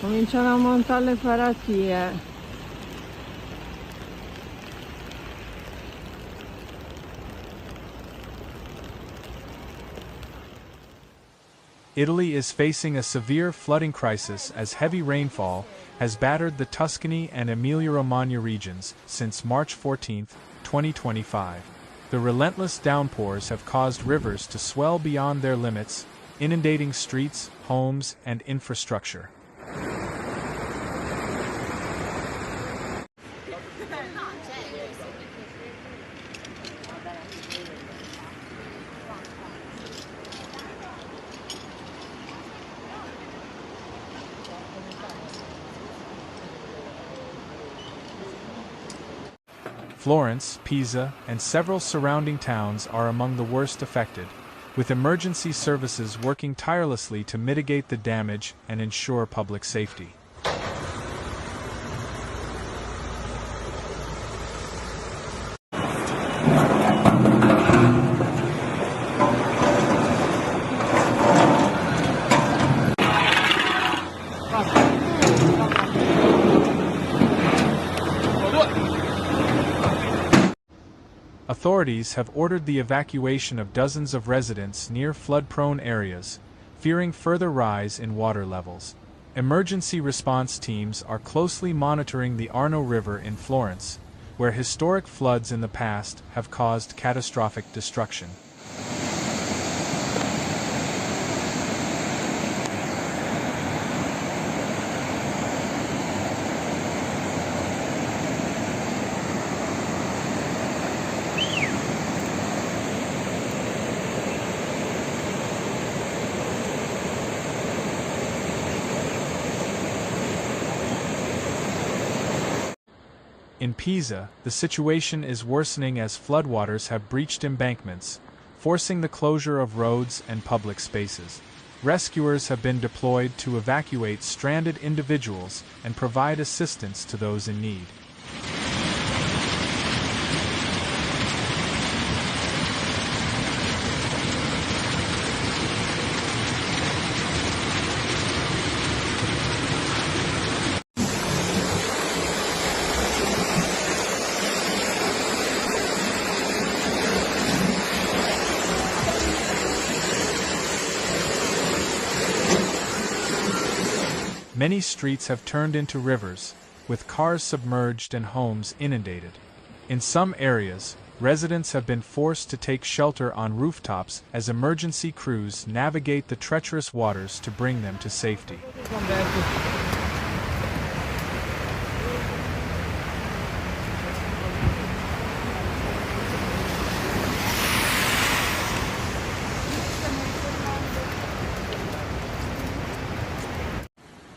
Cominciano a montare le paratie. Italy is facing a severe flooding crisis as heavy rainfall has battered the Tuscany and Emilia-Romagna regions since March 14, 2025. The relentless downpours have caused rivers to swell beyond their limits, inundating streets, homes, and infrastructure. Florence, Pisa, and several surrounding towns are among the worst affected, with emergency services working tirelessly to mitigate the damage and ensure public safety. Authorities have ordered the evacuation of dozens of residents near flood-prone areas, fearing further rise in water levels. Emergency response teams are closely monitoring the Arno River in Florence, where historic floods in the past have caused catastrophic destruction. In Pisa, the situation is worsening as floodwaters have breached embankments, forcing the closure of roads and public spaces. Rescuers have been deployed to evacuate stranded individuals and provide assistance to those in need. Many streets have turned into rivers, with cars submerged and homes inundated. In some areas, residents have been forced to take shelter on rooftops as emergency crews navigate the treacherous waters to bring them to safety.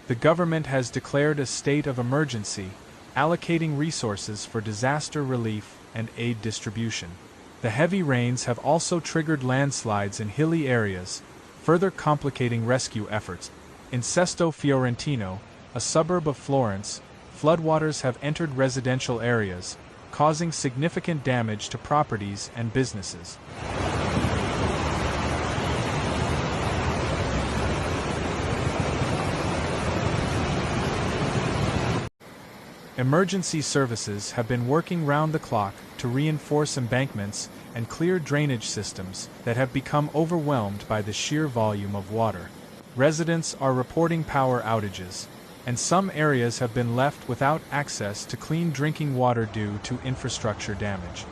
The government has declared a state of emergency, allocating resources for disaster relief and aid distribution. The heavy rains have also triggered landslides in hilly areas, further complicating rescue efforts. In Sesto Fiorentino, a suburb of Florence, floodwaters have entered residential areas, causing significant damage to properties and businesses. Emergency services have been working round the clock to reinforce embankments and clear drainage systems that have become overwhelmed by the sheer volume of water. Residents are reporting power outages, and some areas have been left without access to clean drinking water due to infrastructure damage.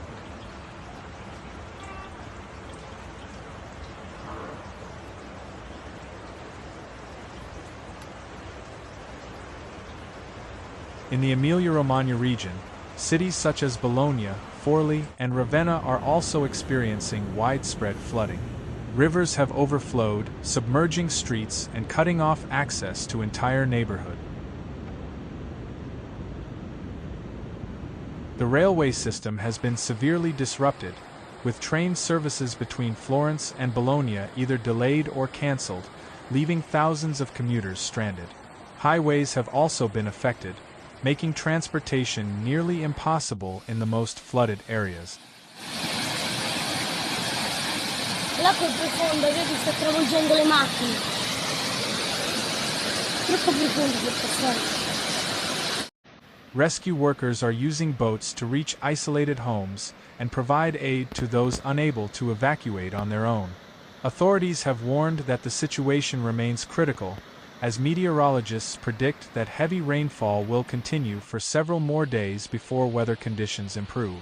In the Emilia-Romagna region, cities such as Bologna, Forli, and Ravenna are also experiencing widespread flooding. Rivers have overflowed, submerging streets and cutting off access to entire neighborhoods. The railway system has been severely disrupted, with train services between Florence and Bologna either delayed or cancelled, leaving thousands of commuters stranded. Highways have also been affected, making transportation nearly impossible in the most flooded areas. L'acqua è profonda, vedi, sta travolgendo le macchine. Rescue workers are using boats to reach isolated homes and provide aid to those unable to evacuate on their own. Authorities have warned that the situation remains critical, as meteorologists predict that heavy rainfall will continue for several more days before weather conditions improve.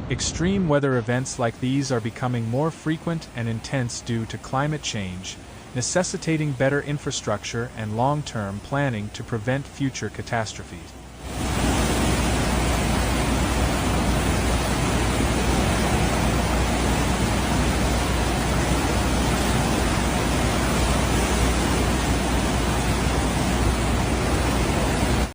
Extreme weather events like these are becoming more frequent and intense due to climate change, necessitating better infrastructure and long-term planning to prevent future catastrophes.